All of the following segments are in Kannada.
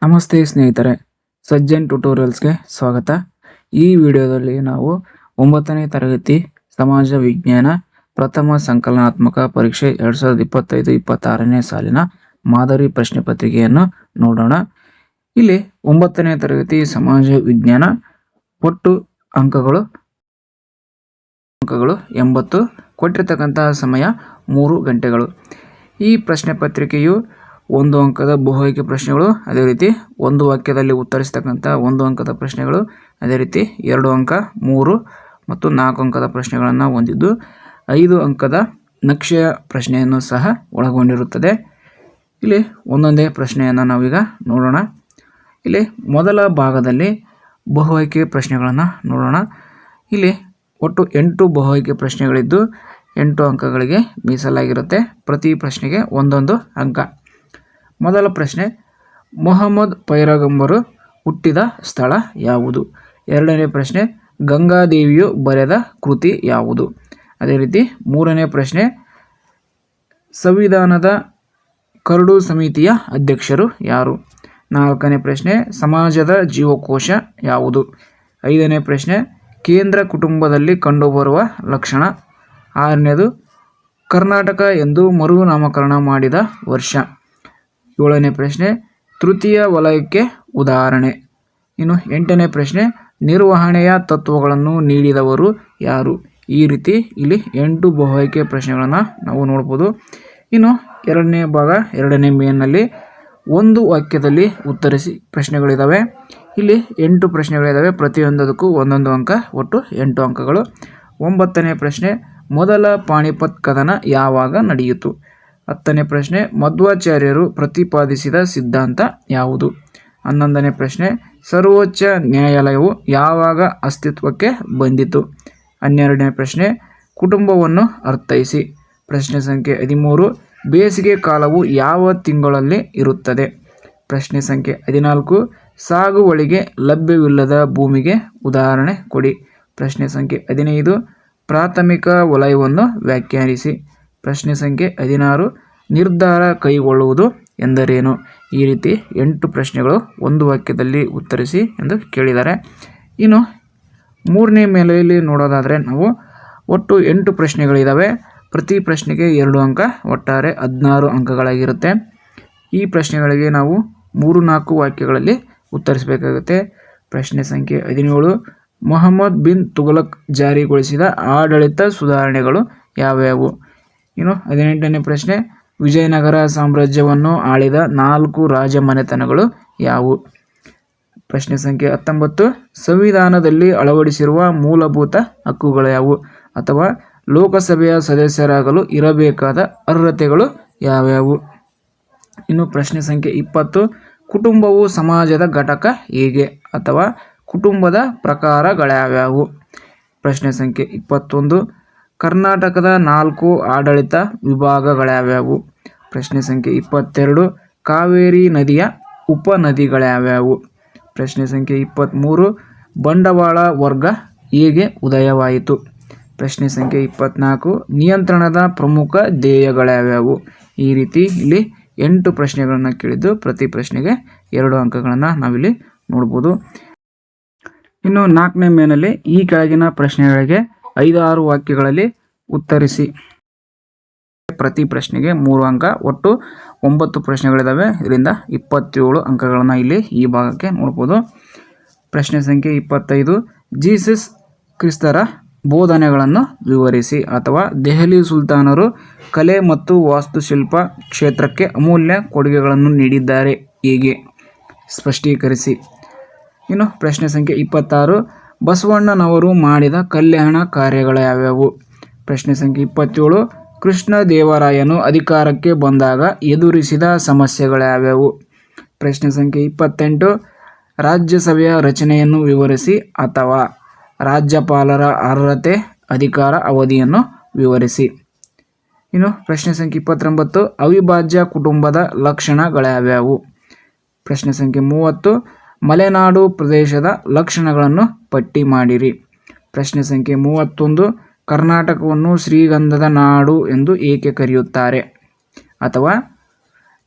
ನಮಸ್ತೆ ಸ್ನೇಹಿತರೆ, ಸಜ್ಜನ್ ಟ್ಯುಟೋರಿಯಲ್ಸ್ಗೆ ಸ್ವಾಗತ. ಈ ವಿಡಿಯೋದಲ್ಲಿ ನಾವು 9ನೇ ತರಗತಿ ಸಮಾಜ ವಿಜ್ಞಾನ ಪ್ರಥಮ ಸಂಕಲನಾತ್ಮಕ ಪರೀಕ್ಷೆ 2025-26ನೇ ಸಾಲಿನ ಮಾದರಿ ಪ್ರಶ್ನೆ ಪತ್ರಿಕೆಯನ್ನು ನೋಡೋಣ. ಇಲ್ಲಿ 9ನೇ ತರಗತಿ ಸಮಾಜ ವಿಜ್ಞಾನ ಒಟ್ಟು ಅಂಕಗಳು 80, ಕೊಟ್ಟಿರ್ತಕ್ಕಂತಹ ಸಮಯ 3 ಗಂಟೆಗಳು. ಈ ಪ್ರಶ್ನೆ ಪತ್ರಿಕೆಯು 1 ಅಂಕದ ಬಹು ಆಯ್ಕೆ ಪ್ರಶ್ನೆಗಳು, ಅದೇ ರೀತಿ 1 ವಾಕ್ಯದಲ್ಲಿ ಉತ್ತರಿಸತಕ್ಕಂಥ 1 ಅಂಕದ ಪ್ರಶ್ನೆಗಳು, ಅದೇ ರೀತಿ 2 ಅಂಕ, 3 ಮತ್ತು 4 ಅಂಕದ ಪ್ರಶ್ನೆಗಳನ್ನು ಹೊಂದಿದ್ದು 5 ಅಂಕದ ನಕ್ಷೆಯ ಪ್ರಶ್ನೆಯನ್ನು ಸಹ ಒಳಗೊಂಡಿರುತ್ತದೆ. ಇಲ್ಲಿ ಒಂದೊಂದೇ ಪ್ರಶ್ನೆಯನ್ನು ನಾವೀಗ ನೋಡೋಣ. ಇಲ್ಲಿ ಮೊದಲ ಭಾಗದಲ್ಲಿ ಬಹು ಆಯ್ಕೆ ಪ್ರಶ್ನೆಗಳನ್ನು ನೋಡೋಣ. ಇಲ್ಲಿ ಒಟ್ಟು 8 ಬಹು ಆಯ್ಕೆ ಪ್ರಶ್ನೆಗಳಿದ್ದು 8 ಅಂಕಗಳಿಗೆ ಮೀಸಲಾಗಿರುತ್ತೆ. ಪ್ರತಿ ಪ್ರಶ್ನೆಗೆ 1 ಅಂಕ. ಮೊದಲ ಪ್ರಶ್ನೆ, ಮೊಹಮ್ಮದ್ ಪೈಗಂಬರರು ಹುಟ್ಟಿದ ಸ್ಥಳ ಯಾವುದು? ಎರಡನೇ ಪ್ರಶ್ನೆ, ಗಂಗಾದೇವಿಯು ಬರೆದ ಕೃತಿ ಯಾವುದು? ಅದೇ ರೀತಿ ಮೂರನೇ ಪ್ರಶ್ನೆ, ಸಂವಿಧಾನದ ಕರಡು ಸಮಿತಿಯ ಅಧ್ಯಕ್ಷರು ಯಾರು? ನಾಲ್ಕನೇ ಪ್ರಶ್ನೆ, ಸಮಾಜದ ಜೀವಕೋಶ ಯಾವುದು? ಐದನೇ ಪ್ರಶ್ನೆ, ಕೇಂದ್ರ ಕುಟುಂಬದಲ್ಲಿ ಕಂಡುಬರುವ ಲಕ್ಷಣ. ಆರನೇದು, ಕರ್ನಾಟಕ ಎಂದು ಮರುನಾಮಕರಣ ಮಾಡಿದ ವರ್ಷ. ಏಳನೇ ಪ್ರಶ್ನೆ, ತೃತೀಯ ವಲಯಕ್ಕೆ ಉದಾಹರಣೆ. ಇನ್ನು 8ನೇ ಪ್ರಶ್ನೆ, ನಿರ್ವಹಣೆಯ ತತ್ವಗಳನ್ನು ನೀಡಿದವರು ಯಾರು? ಈ ರೀತಿ ಇಲ್ಲಿ 8 ಬಹು ಆಯ್ಕೆ ಪ್ರಶ್ನೆಗಳನ್ನು ನಾವು ನೋಡ್ಬೋದು. ಇನ್ನು ಎರಡನೇ ಭಾಗ, ಎರಡನೇ ಮೇನ್ನಲ್ಲಿ 1 ವಾಕ್ಯದಲ್ಲಿ ಉತ್ತರಿಸಿ ಪ್ರಶ್ನೆಗಳಿದ್ದಾವೆ. ಇಲ್ಲಿ 8 ಪ್ರಶ್ನೆಗಳಿದ್ದಾವೆ. ಪ್ರತಿಯೊಂದಕ್ಕೂ 1 ಅಂಕ, ಒಟ್ಟು 8 ಅಂಕಗಳು. 9ನೇ ಪ್ರಶ್ನೆ, ಮೊದಲ ಪಾಣಿಪತ್ ಕದನ ಯಾವಾಗ ನಡೆಯಿತು? 10ನೇ ಪ್ರಶ್ನೆ, ಮಧ್ವಾಚಾರ್ಯರು ಪ್ರತಿಪಾದಿಸಿದ ಸಿದ್ಧಾಂತ ಯಾವುದು? 11ನೇ ಪ್ರಶ್ನೆ, ಸರ್ವೋಚ್ಚ ನ್ಯಾಯಾಲಯವು ಯಾವಾಗ ಅಸ್ತಿತ್ವಕ್ಕೆ ಬಂದಿತು? 12ನೇ ಪ್ರಶ್ನೆ, ಕುಟುಂಬವನ್ನು ಅರ್ಥೈಸಿ. ಪ್ರಶ್ನೆ ಸಂಖ್ಯೆ 13, ಬೇಸಿಗೆ ಕಾಲವು ಯಾವ ತಿಂಗಳಲ್ಲಿ ಇರುತ್ತದೆ? ಪ್ರಶ್ನೆ ಸಂಖ್ಯೆ 14, ಸಾಗುವಳಿಗೆ ಲಭ್ಯವಿಲ್ಲದ ಭೂಮಿಗೆ ಉದಾಹರಣೆ ಕೊಡಿ. ಪ್ರಶ್ನೆ ಸಂಖ್ಯೆ 15, ಪ್ರಾಥಮಿಕ ವಲಯವನ್ನು ವ್ಯಾಖ್ಯಾನಿಸಿ. ಪ್ರಶ್ನೆ ಸಂಖ್ಯೆ 16, ನಿರ್ಧಾರ ಕೈಗೊಳ್ಳುವುದು ಎಂದರೇನು? ಈ ರೀತಿ 8 ಪ್ರಶ್ನೆಗಳು 1 ವಾಕ್ಯದಲ್ಲಿ ಉತ್ತರಿಸಿ ಎಂದು ಕೇಳಿದ್ದಾರೆ. ಇನ್ನು ಮೂರನೇ ಮೇಲೆಯಲ್ಲಿ ನೋಡೋದಾದರೆ ನಾವು ಒಟ್ಟು 8 ಪ್ರಶ್ನೆಗಳಿದ್ದಾವೆ. ಪ್ರತಿ ಪ್ರಶ್ನೆಗೆ 2 ಅಂಕ, ಒಟ್ಟಾರೆ 16 ಅಂಕಗಳಾಗಿರುತ್ತೆ. ಈ ಪ್ರಶ್ನೆಗಳಿಗೆ ನಾವು 3-4 ವಾಕ್ಯಗಳಲ್ಲಿ ಉತ್ತರಿಸಬೇಕಾಗುತ್ತೆ. ಪ್ರಶ್ನೆ ಸಂಖ್ಯೆ 17, ಮೊಹಮ್ಮದ್ ಬಿನ್ ತುಘಲಕ್ ಜಾರಿಗೊಳಿಸಿದ ಆಡಳಿತ ಸುಧಾರಣೆಗಳು ಯಾವ್ಯಾವು? ಇನ್ನು 18ನೇ ಪ್ರಶ್ನೆ, ವಿಜಯನಗರ ಸಾಮ್ರಾಜ್ಯವನ್ನು ಆಳಿದ 4 ರಾಜಮನೆತನಗಳು ಯಾವುವು? ಪ್ರಶ್ನೆ ಸಂಖ್ಯೆ 19, ಸಂವಿಧಾನದಲ್ಲಿ ಅಳವಡಿಸಿರುವ ಮೂಲಭೂತ ಹಕ್ಕುಗಳು ಯಾವುವು? ಅಥವಾ ಲೋಕಸಭೆಯ ಸದಸ್ಯರಾಗಲು ಇರಬೇಕಾದ ಅರ್ಹತೆಗಳು ಯಾವ್ಯಾವು? ಇನ್ನು ಪ್ರಶ್ನೆ ಸಂಖ್ಯೆ 20, ಕುಟುಂಬವು ಸಮಾಜದ ಘಟಕ ಹೇಗೆ? ಅಥವಾ ಕುಟುಂಬದ ಪ್ರಕಾರಗಳ್ಯಾವ್ಯಾವು? ಪ್ರಶ್ನೆ ಸಂಖ್ಯೆ 21, ಕರ್ನಾಟಕದ 4 ಆಡಳಿತ ವಿಭಾಗಗಳ್ಯಾವ್ಯಾವು? ಪ್ರಶ್ನೆ ಸಂಖ್ಯೆ 22, ಕಾವೇರಿ ನದಿಯ ಉಪನದಿಗಳ್ಯಾವ್ಯಾವು? ಪ್ರಶ್ನೆ ಸಂಖ್ಯೆ 23, ಬಂಡವಾಳ ವರ್ಗ ಹೇಗೆ ಉದಯವಾಯಿತು? ಪ್ರಶ್ನೆ ಸಂಖ್ಯೆ 24, ನಿಯಂತ್ರಣದ ಪ್ರಮುಖ ಧ್ಯೇಯಗಳ್ಯಾವ್ಯಾವು? ಈ ರೀತಿ ಇಲ್ಲಿ 8 ಪ್ರಶ್ನೆಗಳನ್ನು ಕೇಳಿದ್ದು ಪ್ರತಿ ಪ್ರಶ್ನೆಗೆ 2 ಅಂಕಗಳನ್ನು ನಾವಿಲ್ಲಿ ನೋಡ್ಬೋದು. ಇನ್ನು 4ನೇ ಮೇನಲ್ಲಿ ಈ ಕೆಳಗಿನ ಪ್ರಶ್ನೆಗಳಿಗೆ 5-6 ವಾಕ್ಯಗಳಲ್ಲಿ ಉತ್ತರಿಸಿ. ಪ್ರತಿ ಪ್ರಶ್ನೆಗೆ 3 ಅಂಕ, ಒಟ್ಟು 9 ಪ್ರಶ್ನೆಗಳಿದ್ದಾವೆ. ಇದರಿಂದ 27 ಅಂಕಗಳನ್ನು ಇಲ್ಲಿ ಈ ಭಾಗಕ್ಕೆ ನೋಡ್ಬೋದು. ಪ್ರಶ್ನೆ ಸಂಖ್ಯೆ 25, ಜೀಸಸ್ ಕ್ರಿಸ್ತರ ಬೋಧನೆಗಳನ್ನು ವಿವರಿಸಿ. ಅಥವಾ ದೆಹಲಿ ಸುಲ್ತಾನರು ಕಲೆ ಮತ್ತು ವಾಸ್ತುಶಿಲ್ಪ ಕ್ಷೇತ್ರಕ್ಕೆ ಅಮೂಲ್ಯ ಕೊಡುಗೆಗಳನ್ನು ನೀಡಿದ್ದಾರೆ ಹೇಗೆ? ಸ್ಪಷ್ಟೀಕರಿಸಿ. ಇನ್ನು ಪ್ರಶ್ನೆ ಸಂಖ್ಯೆ 26, ಬಸವಣ್ಣನವರು ಮಾಡಿದ ಕಲ್ಯಾಣ ಕಾರ್ಯಗಳು ಯಾವ್ಯಾವು? ಪ್ರಶ್ನೆ ಸಂಖ್ಯೆ 27, ಕೃಷ್ಣ ದೇವರಾಯನು ಅಧಿಕಾರಕ್ಕೆ ಬಂದಾಗ ಎದುರಿಸಿದ ಸಮಸ್ಯೆಗಳ್ಯಾವ್ಯಾವು? ಪ್ರಶ್ನೆ ಸಂಖ್ಯೆ 28, ರಾಜ್ಯಸಭೆಯ ರಚನೆಯನ್ನು ವಿವರಿಸಿ. ಅಥವಾ ರಾಜ್ಯಪಾಲರ ಅರ್ಹತೆ, ಅಧಿಕಾರ ಅವಧಿಯನ್ನು ವಿವರಿಸಿ. ಇನ್ನು ಪ್ರಶ್ನೆ ಸಂಖ್ಯೆ 29, ಅವಿಭಾಜ್ಯ ಕುಟುಂಬದ ಲಕ್ಷಣಗಳ್ಯಾವ್ಯಾವು? ಪ್ರಶ್ನೆ ಸಂಖ್ಯೆ 30, ಮಲೆನಾಡು ಪ್ರದೇಶದ ಲಕ್ಷಣಗಳನ್ನು ಪಟ್ಟಿ ಮಾಡಿರಿ. ಪ್ರಶ್ನೆ ಸಂಖ್ಯೆ 31, ಕರ್ನಾಟಕವನ್ನು ಶ್ರೀಗಂಧದ ನಾಡು ಎಂದು ಏಕೆ ಕರೆಯುತ್ತಾರೆ? ಅಥವಾ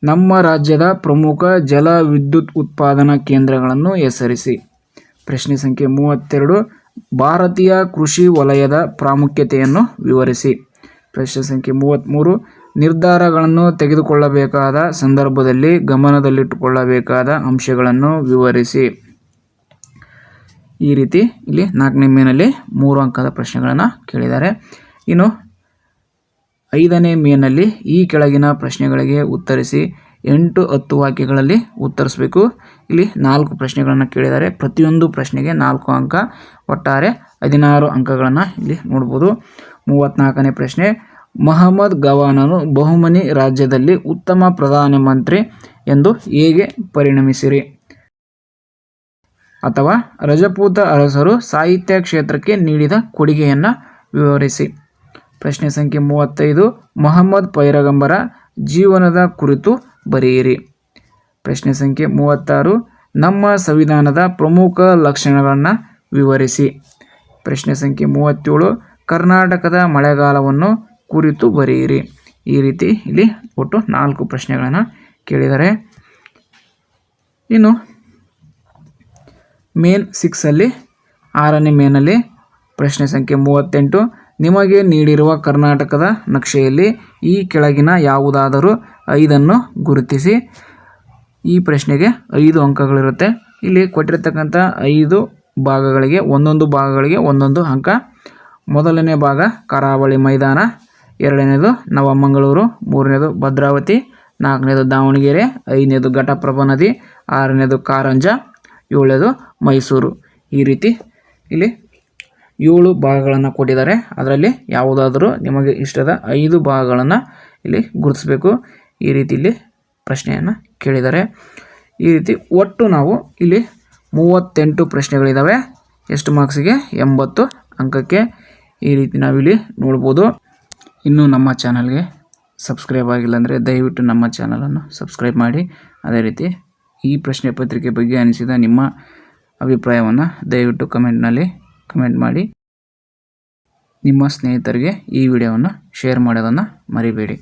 ನಮ್ಮ ರಾಜ್ಯದ ಪ್ರಮುಖ ಜಲ ವಿದ್ಯುತ್ ಉತ್ಪಾದನಾ ಕೇಂದ್ರಗಳನ್ನು ಹೆಸರಿಸಿ. ಪ್ರಶ್ನೆ ಸಂಖ್ಯೆ 32 ಭಾರತೀಯ ಕೃಷಿ ವಲಯದ ಪ್ರಾಮುಖ್ಯತೆಯನ್ನು ವಿವರಿಸಿ. ಪ್ರಶ್ನೆ ಸಂಖ್ಯೆ 33 ನಿರ್ಧಾರಗಳನ್ನು ತೆಗೆದುಕೊಳ್ಳಬೇಕಾದ ಸಂದರ್ಭದಲ್ಲಿ ಗಮನದಲ್ಲಿಟ್ಟುಕೊಳ್ಳಬೇಕಾದ ಅಂಶಗಳನ್ನು ವಿವರಿಸಿ. ಈ ರೀತಿ ಇಲ್ಲಿ 4ನೇ ಮೇನಲ್ಲಿ 3 ಅಂಕದ ಪ್ರಶ್ನೆಗಳನ್ನು ಕೇಳಿದ್ದಾರೆ. ಇನ್ನು 5ನೇ ಮೇನಲ್ಲಿ ಈ ಕೆಳಗಿನ ಪ್ರಶ್ನೆಗಳಿಗೆ ಉತ್ತರಿಸಿ 8-10 ವಾಕ್ಯಗಳಲ್ಲಿ ಉತ್ತರಿಸಬೇಕು. ಇಲ್ಲಿ 4 ಪ್ರಶ್ನೆಗಳನ್ನು ಕೇಳಿದ್ದಾರೆ. ಪ್ರತಿಯೊಂದು ಪ್ರಶ್ನೆಗೆ 4 ಅಂಕ, ಒಟ್ಟಾರೆ 16 ಅಂಕಗಳನ್ನು ಇಲ್ಲಿ ನೋಡ್ಬೋದು. 34ನೇ ಪ್ರಶ್ನೆ, ಮಹಮ್ಮದ್ ಗವಾನನು ಬಹುಮನಿ ರಾಜ್ಯದಲ್ಲಿ ಉತ್ತಮ ಪ್ರಧಾನಮಂತ್ರಿ ಎಂದು ಹೇಗೆ ಪರಿಣಮಿಸಿರಿ? ಅಥವಾ ರಜಪೂತ ಅರಸರು ಸಾಹಿತ್ಯ ಕ್ಷೇತ್ರಕ್ಕೆ ನೀಡಿದ ಕೊಡುಗೆಯನ್ನು ವಿವರಿಸಿ. ಪ್ರಶ್ನೆ ಸಂಖ್ಯೆ 35 ಮೊಹಮ್ಮದ್ ಪೈಗಂಬರರ ಜೀವನದ ಕುರಿತು ಬರೆಯಿರಿ. ಪ್ರಶ್ನೆ ಸಂಖ್ಯೆ 36 ನಮ್ಮ ಸಂವಿಧಾನದ ಪ್ರಮುಖ ಲಕ್ಷಣಗಳನ್ನು ವಿವರಿಸಿ. ಪ್ರಶ್ನೆ ಸಂಖ್ಯೆ 37 ಕರ್ನಾಟಕದ ಮಳೆಗಾಲವನ್ನು ಕುರಿತು ಬರೆಯಿರಿ. ಈ ರೀತಿ ಇಲ್ಲಿ ಒಟ್ಟು 4 ಪ್ರಶ್ನೆಗಳನ್ನು ಕೇಳಿದ್ದಾರೆ. ಇನ್ನು ಮೇನ್ 6ಅಲ್ಲಿ 6ನೇ ಮೇನಲ್ಲಿ ಪ್ರಶ್ನೆ ಸಂಖ್ಯೆ 38 ನಿಮಗೆ ನೀಡಿರುವ ಕರ್ನಾಟಕದ ನಕ್ಷೆಯಲ್ಲಿ ಈ ಕೆಳಗಿನ ಯಾವುದಾದರೂ 5 ಗುರುತಿಸಿ. ಈ ಪ್ರಶ್ನೆಗೆ 5 ಅಂಕಗಳಿರುತ್ತೆ. ಇಲ್ಲಿ ಕೊಟ್ಟಿರ್ತಕ್ಕಂಥ 5 ಭಾಗಗಳಿಗೆ ಒಂದೊಂದು ಅಂಕ. ಮೊದಲನೇ ಭಾಗ ಕರಾವಳಿ ಮೈದಾನ, 2ನೇದು ನವಮಂಗಳೂರು, 3ನೇದು ಭದ್ರಾವತಿ, 4ನೇದು ದಾವಣಗೆರೆ, 5ನೇದು ಘಟಪ್ರಭಾ ನದಿ, 6ನೇದು ಕಾರಂಜ, 7ನೇದು ಮೈಸೂರು. ಈ ರೀತಿ ಇಲ್ಲಿ 7 ಭಾಗಗಳನ್ನು ಕೊಟ್ಟಿದ್ದಾರೆ. ಅದರಲ್ಲಿ ಯಾವುದಾದರೂ ನಿಮಗೆ ಇಷ್ಟದ 5 ಭಾಗಗಳನ್ನು ಇಲ್ಲಿ ಗುರುತಿಸಬೇಕು. ಈ ರೀತಿ ಇಲ್ಲಿ ಪ್ರಶ್ನೆಯನ್ನು ಕೇಳಿದ್ದಾರೆ. ಈ ರೀತಿ ಒಟ್ಟು ನಾವು ಇಲ್ಲಿ 38 ಪ್ರಶ್ನೆಗಳಿದ್ದಾವೆ. ಎಷ್ಟು ಮಾರ್ಕ್ಸಿಗೆ? 80 ಅಂಕಕ್ಕೆ. ಈ ರೀತಿ ನಾವಿಲ್ಲಿ ನೋಡ್ಬೋದು. ಇನ್ನೂ ನಮ್ಮ ಚಾನಲ್ಗೆ ಸಬ್ಸ್ಕ್ರೈಬ್ ಆಗಿಲ್ಲ ಅಂದರೆ ದಯವಿಟ್ಟು ನಮ್ಮ ಚಾನಲನ್ನು ಸಬ್ಸ್ಕ್ರೈಬ್ ಮಾಡಿ. ಅದೇ ರೀತಿ ಈ ಪ್ರಶ್ನೆ ಪತ್ರಿಕೆ ಬಗ್ಗೆ ಅನಿಸಿದ ನಿಮ್ಮ ಅಭಿಪ್ರಾಯವನ್ನು ದಯವಿಟ್ಟು ಕಮೆಂಟ್ ಮಾಡಿ. ನಿಮ್ಮ ಸ್ನೇಹಿತರಿಗೆ ಈ ವಿಡಿಯೋವನ್ನು ಶೇರ್ ಮಾಡೋದನ್ನು ಮರಿಬೇಡಿ.